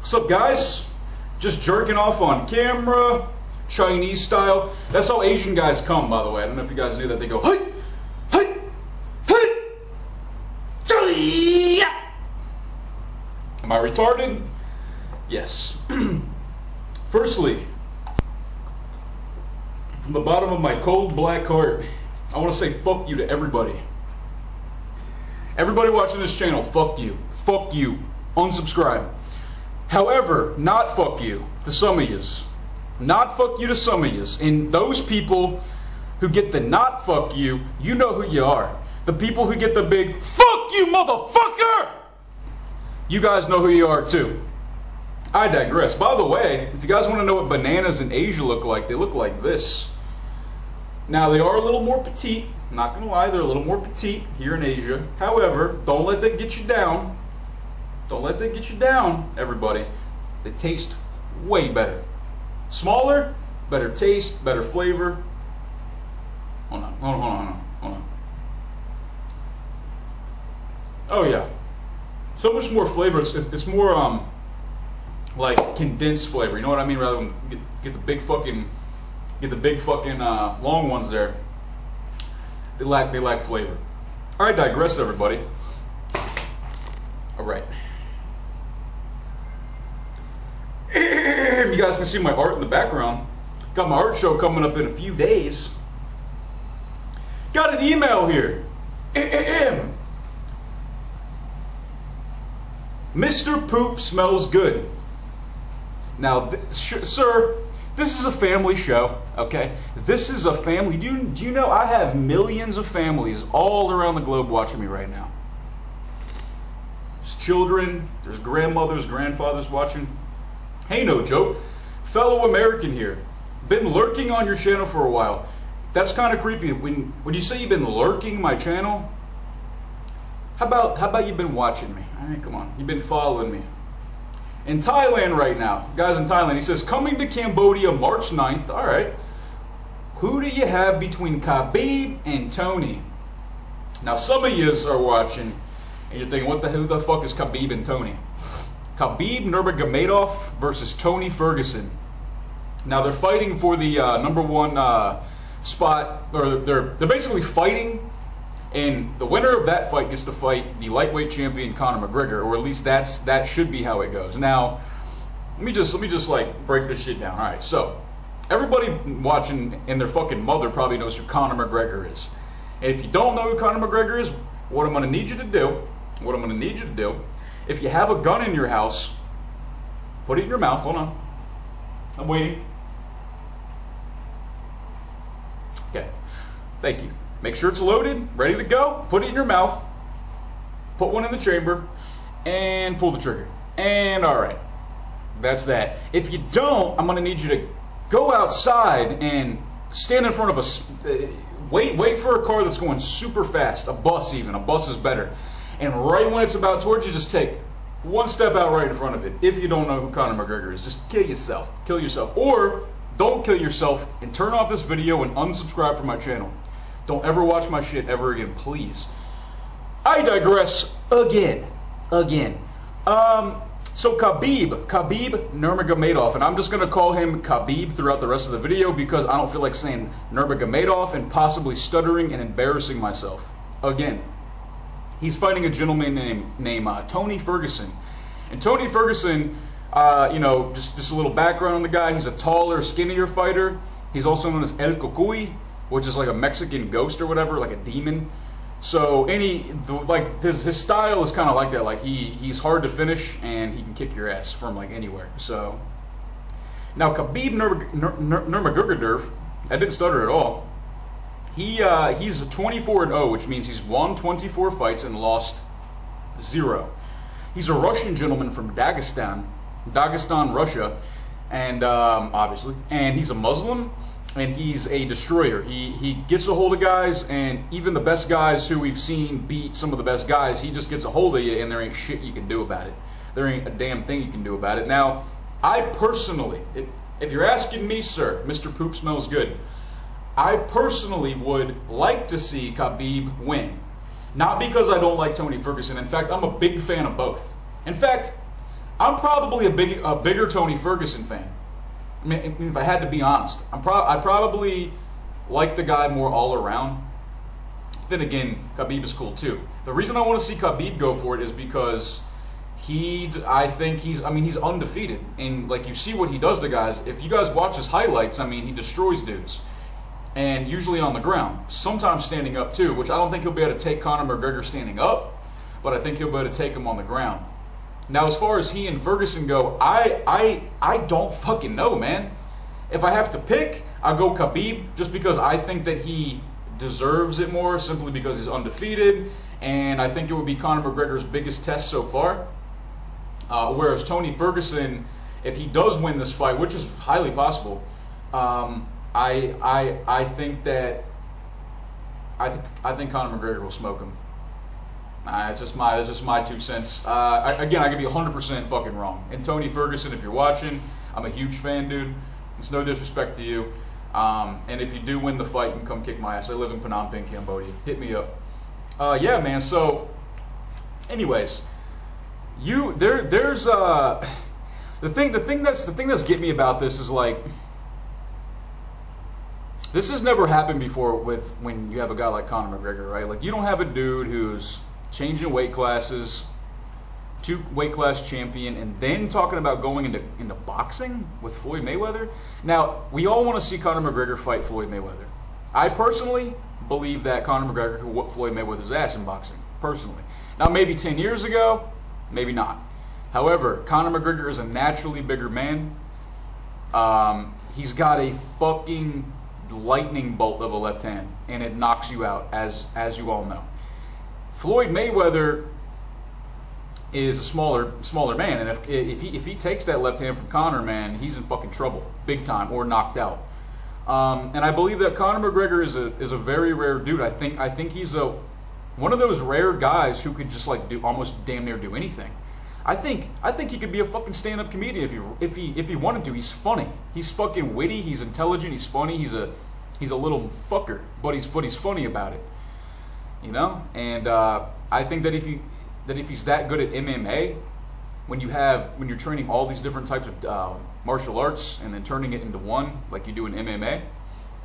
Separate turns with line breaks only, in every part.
What's up, guys? Just jerking off on camera, Chinese style. That's how Asian guys come, by the way. I don't know if you guys knew that. They go, hey, hey, hey, yeah. Am I retarded? Yes. Firstly, from the bottom of my cold black heart, I want to say fuck you to everybody. Everybody watching this channel, fuck you. Fuck you. Unsubscribe. However, not fuck you to some of yous. Not fuck you to some of yous. And those people who get the not fuck you, you know who you are. The people who get the big fuck you, motherfucker! You guys know who you are too. I digress. By the way, if you guys want to know what bananas in Asia look like, they look like this. Now, they are a little more petite. I'm not going to lie, they're a little more petite here in Asia. However, don't let that get you down. Don't let that get you down, everybody. They taste way better. Smaller, better taste, better flavor. Hold on. Oh yeah. So much more flavor. It's more like condensed flavor. You know what I mean? Rather than get the big fucking long ones there. They lack flavor. I digress, everybody. All right. You guys can see my art in the background. Got my art show coming up in a few days. Got an email here. Mr. Poop smells good. Now, sir, this is a family show, okay? This is a family. Do you know I have millions of families all around the globe watching me right now? There's children, there's grandmothers, grandfathers watching. Hey, no joke. Fellow American here. Been lurking on your channel for a while. That's kind of creepy. When you say you've been lurking my channel, how about you've been watching me? I mean, come on. You've been following me. In Thailand right now. Guys in Thailand. He says, coming to Cambodia March 9th. All right. Who do you have between Khabib and Tony? Now, some of yous are watching, and you're thinking, who the fuck is Khabib and Tony? Khabib Nurmagomedov versus Tony Ferguson. Now they're fighting for the number one spot, or they're basically fighting, and the winner of that fight gets to fight the lightweight champion Conor McGregor, or at least that should be how it goes. Now, let me just like break this shit down. All right, so everybody watching and their fucking mother probably knows who Conor McGregor is. And if you don't know who Conor McGregor is, what I'm going to need you to do, if you have a gun in your house, put it in your mouth. Hold on. I'm waiting. Okay. Thank you. Make sure it's loaded, ready to go. Put it in your mouth. Put one in the chamber. And pull the trigger. And alright. That's that. If you don't, I'm going to need you to go outside and stand in front of a... Wait for a car that's going super fast. A bus even. A bus is better. And right when it's about towards you, just take one step out right in front of it. If you don't know who Conor McGregor is, just kill yourself. Kill yourself. Or don't kill yourself and turn off this video and unsubscribe from my channel. Don't ever watch my shit ever again, please. I digress again. So Khabib Nurmagomedov, and I'm just going to call him Khabib throughout the rest of the video because I don't feel like saying Nurmagomedov and possibly stuttering and embarrassing myself. Again. He's fighting a gentleman named Tony Ferguson. And Tony Ferguson, just a little background on the guy. He's a taller, skinnier fighter. He's also known as El Cucuy, which is like a Mexican ghost or whatever, like a demon. So his style is kind of like that. Like he's hard to finish and he can kick your ass from like anywhere. So now Khabib Nurmagomedov, I didn't stutter at all. He's 24-0, which means he's won 24 fights and lost 0. He's a Russian gentleman from Dagestan, Russia, and obviously, and he's a Muslim, and he's a destroyer. He gets a hold of guys, and even the best guys who we've seen beat some of the best guys, he just gets a hold of you, and there ain't shit you can do about it. There ain't a damn thing you can do about it. Now, I personally, if you're asking me, sir, Mr. Poop smells good, I personally would like to see Khabib win. Not because I don't like Tony Ferguson. In fact, I'm a big fan of both. In fact, I'm probably a bigger Tony Ferguson fan. I mean, if I had to be honest, I probably like the guy more all around. Then again, Khabib is cool too. The reason I want to see Khabib go for it is because I think he's undefeated, and like you see what he does to guys. If you guys watch his highlights, I mean, he destroys dudes, and usually on the ground, sometimes standing up too. Which I don't think he'll be able to take Conor McGregor standing up, but I think he'll be able to take him on the ground. Now, as far as he and Ferguson go, I don't fucking know, man. If I have to pick, I'll go Khabib, just because I think that he deserves it more, simply because he's undefeated, and I think it would be Conor McGregor's biggest test so far. Whereas Tony Ferguson, if he does win this fight, which is highly possible, I think Conor McGregor will smoke him. It's just my 2 cents. Again, I could be 100% fucking wrong. And Tony Ferguson, if you're watching, I'm a huge fan, dude. It's no disrespect to you. And if you do win the fight, you can come kick my ass. I live in Phnom Penh, Cambodia. Hit me up. Yeah, man. So, anyways, there's the thing that's getting me about this is like, this has never happened before when you have a guy like Conor McGregor, right? Like, you don't have a dude who's changing weight classes, 2 weight class champion, and then talking about going into boxing with Floyd Mayweather. Now, we all want to see Conor McGregor fight Floyd Mayweather. I personally believe that Conor McGregor could whoop Floyd Mayweather's ass in boxing, personally. Now, maybe 10 years ago, maybe not. However, Conor McGregor is a naturally bigger man. He's got a fucking lightning bolt of a left hand, and it knocks you out, as you all know. Floyd Mayweather is a smaller man, and if he takes that left hand from Conor, man, he's in fucking trouble, big time, or knocked out. And I believe that Conor McGregor is a very rare dude. I think he's one of those rare guys who could just like do almost damn near do anything. I think he could be a fucking stand-up comedian if he wanted to. He's funny. He's fucking witty. He's intelligent. He's funny. He's a little fucker, but he's funny about it. You know, and I think that if he's that good at MMA, when you're training all these different types of martial arts and then turning it into one, like you do in MMA,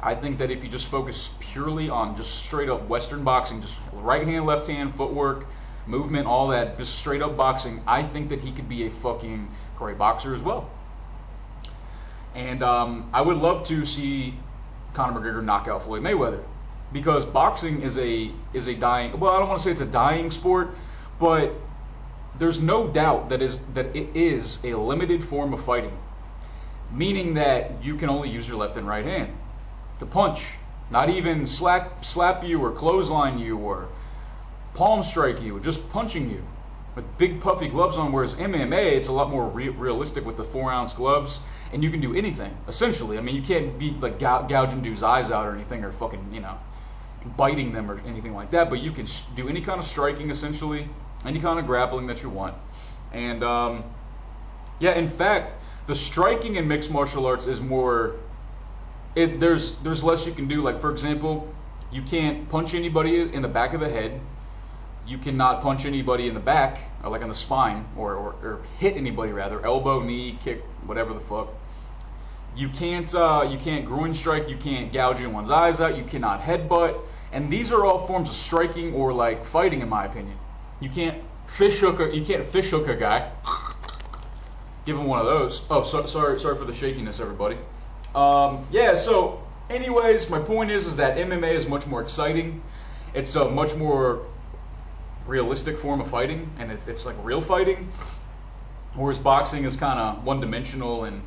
I think that if you just focus purely on just straight up Western boxing, just right hand, left hand, footwork, movement, all that, just straight up boxing, I think that he could be a fucking great boxer as well. And I would love to see Conor McGregor knock out Floyd Mayweather, because boxing is a dying, well, I don't want to say it's a dying sport, but there's no doubt that it is a limited form of fighting, meaning that you can only use your left and right hand to punch, not even slap you or clothesline you or palm strike you, just punching you with big puffy gloves on, whereas MMA, it's a lot more realistic with the 4-ounce gloves, and you can do anything, essentially. I mean, you can't be like gouging dudes' eyes out or anything, or fucking, you know, biting them or anything like that, but you can do any kind of striking, essentially, any kind of grappling that you want. And yeah, in fact, the striking in mixed martial arts is more, there's less you can do. Like, for example, you can't punch anybody in the back of the head. You cannot punch anybody in the back, or like on the spine, or hit anybody rather, elbow, knee, kick, whatever the fuck. You can't groin strike. You can't gouge anyone's eyes out. You cannot headbutt. And these are all forms of striking or like fighting, in my opinion. You can't fish hook a guy. Give him one of those. Oh, sorry for the shakiness, everybody. Yeah. So, anyways, my point is that MMA is much more exciting. It's a much more realistic form of fighting, and it's like real fighting. Whereas boxing is kind of one-dimensional, and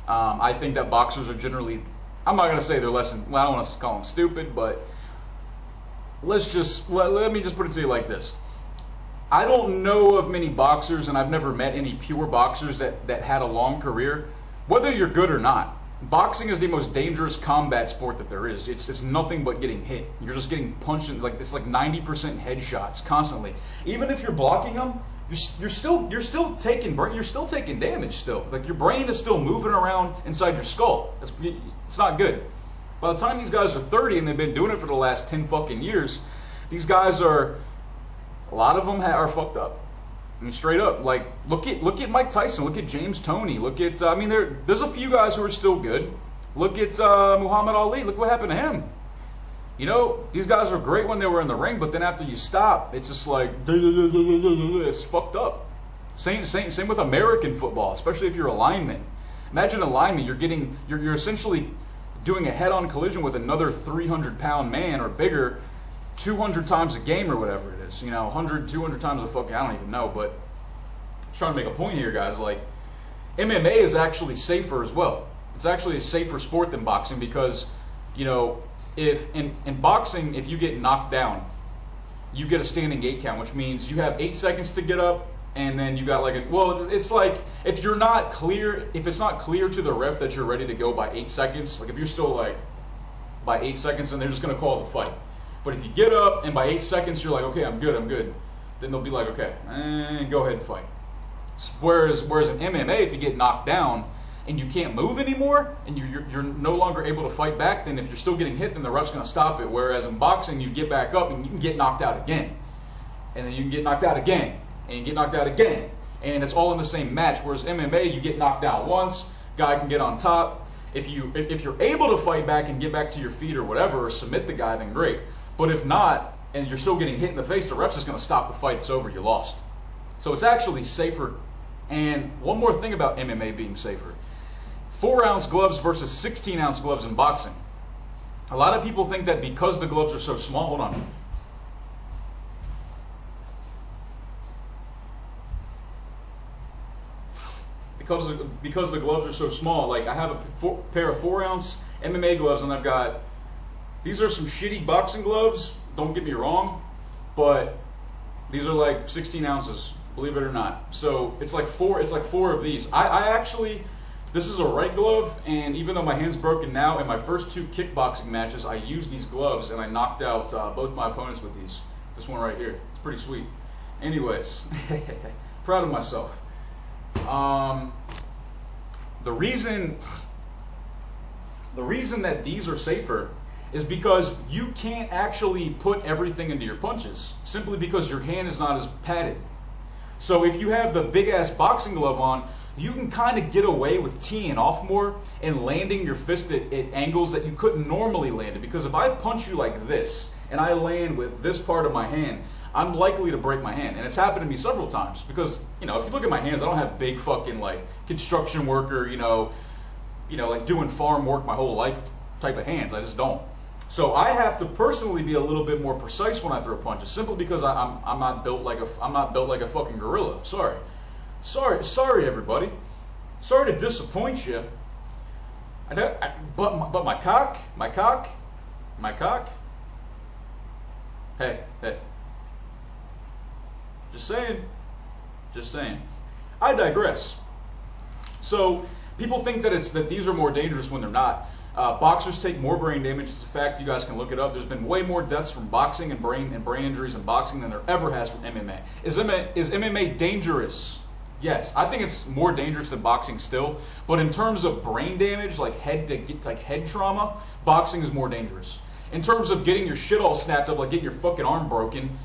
I think that boxers are generally, I'm not going to say they're less than, well, I don't want to call them stupid, but let me just put it to you like this. I don't know of many boxers, and I've never met any pure boxers that had a long career. Whether you're good or not, boxing is the most dangerous combat sport that there is. It's nothing but getting hit. You're just getting punched, and like it's like 90% headshots constantly. Even if you're blocking them, you're still taking damage still. Like, your brain is still moving around inside your skull. It's not good. By the time these guys are 30 and they've been doing it for the last 10 fucking years, these guys are, a lot of them are fucked up. I mean, straight up, like look at Mike Tyson, look at James Toney, look at there's a few guys who are still good. Look at Muhammad Ali. Look what happened to him. You know, these guys were great when they were in the ring, but then after you stop, it's just like it's fucked up. Same with American football, especially if you're a lineman. Imagine a lineman, you're essentially doing a head-on collision with another 300-pound man or bigger 200 times a game or whatever it is. You know, 100, 200 times a fucking, I don't even know, but I'm trying to make a point here, guys. Like, MMA is actually safer as well. It's actually a safer sport than boxing because, you know, if in boxing, if you get knocked down, you get a standing 8 count, which means you have 8 seconds to get up, and then you got like it's like if it's not clear to the ref that you're ready to go by 8 seconds, like if you're still like by 8 seconds, then they're just gonna call the fight. But if you get up and by 8 seconds you're like, okay, I'm good, then they'll be like, okay, go ahead and fight. Whereas in MMA, if you get knocked down and you can't move anymore, and you're no longer able to fight back, then if you're still getting hit, then the ref's going to stop it. Whereas in boxing, you get back up and you can get knocked out again. And then you can get knocked out again. And you get knocked out again. And it's all in the same match. Whereas MMA, you get knocked down once, guy can get on top. If you're able to fight back and get back to your feet or whatever, or submit the guy, then great. But if not, and you're still getting hit in the face, the ref's just going to stop the fight. It's over. You lost. So it's actually safer. And one more thing about MMA being safer. 4-ounce gloves versus 16-ounce gloves in boxing. A lot of people think that because the gloves are so small, hold on. Because the gloves are so small, like I have a pair of 4-ounce MMA gloves, and these are some shitty boxing gloves, don't get me wrong, but these are like 16 ounces, believe it or not. So it's like four of these. I actually, this is a right glove, and even though my hand's broken now, in my first 2 kickboxing matches, I used these gloves, and I knocked out both my opponents with these. This one right here. It's pretty sweet. Anyways, proud of myself. The reason that these are safer is because you can't actually put everything into your punches, simply because your hand is not as padded. So if you have the big-ass boxing glove on, you can kind of get away with teeing off more and landing your fist at angles that you couldn't normally land it. Because if I punch you like this, and I land with this part of my hand, I'm likely to break my hand. And it's happened to me several times. Because, you know, if you look at my hands, I don't have big fucking, like, construction worker, you know, like doing farm work my whole life type of hands. I just don't. So I have to personally be a little bit more precise when I throw punches, simply because I'm not built like a fucking gorilla. Sorry, everybody. Sorry to disappoint you. But my cock. Hey. Just saying. I digress. So people think that these are more dangerous when they're not. Boxers take more brain damage. It's a fact. You guys can look it up. There's been way more deaths from boxing and brain injuries in boxing than there ever has from MMA. Is MMA dangerous? Yes, I think it's more dangerous than boxing still. But in terms of brain damage, like head trauma, boxing is more dangerous. In terms of getting your shit all snapped up, like getting your fucking arm broken,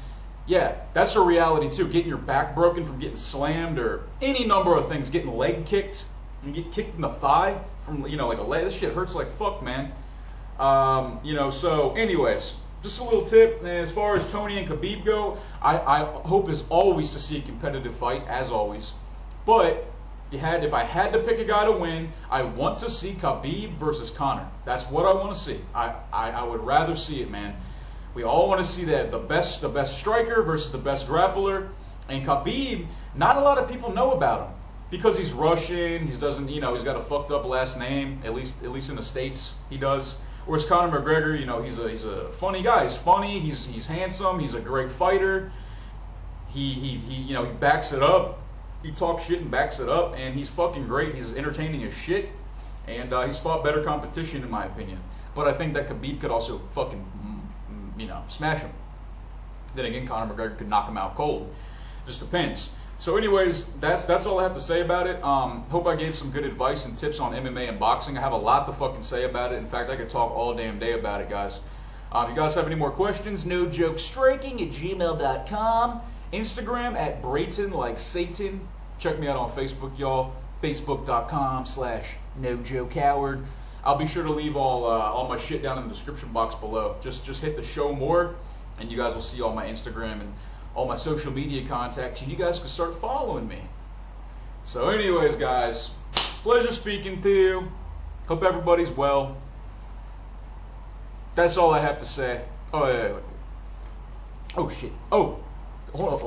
yeah, that's a reality too. Getting your back broken from getting slammed, or any number of things. Getting leg kicked, and get kicked in the thigh from, you know, like a leg. This shit hurts like fuck, man. So anyways, just a little tip. And as far as Tony and Khabib go, I hope is always to see a competitive fight, as always. But if I had to pick a guy to win, I want to see Khabib versus Conor. That's what I want to see. I would rather see it, man. We all want to see that the best striker versus the best grappler. And Khabib, not a lot of people know about him because he's Russian. He's got a fucked up last name. At least in the States, he does. Whereas Conor McGregor, he's a funny guy. He's funny. He's handsome. He's a great fighter. He backs it up. He talks shit and backs it up, and he's fucking great. He's entertaining as shit, and he's fought better competition in my opinion. But I think that Khabib could also fucking, smash him. Then again, Conor McGregor could knock him out cold. Just depends. So anyways, that's all I have to say about it. Hope I gave some good advice and tips on MMA and boxing. I have a lot to fucking say about it. In fact, I could talk all damn day about it, guys. If you guys have any more questions, nojokesstriking@gmail.com. Instagram at Brayton like Satan. Check me out on Facebook, y'all. Facebook.com/NoJoeCoward. I'll be sure to leave all my shit down in the description box below. Just hit the show more, and you guys will see all my Instagram and all my social media contacts, and you guys can start following me. So anyways, guys, pleasure speaking to you. Hope everybody's well. That's all I have to say. Oh, wait. Oh, shit. Oh, hold on.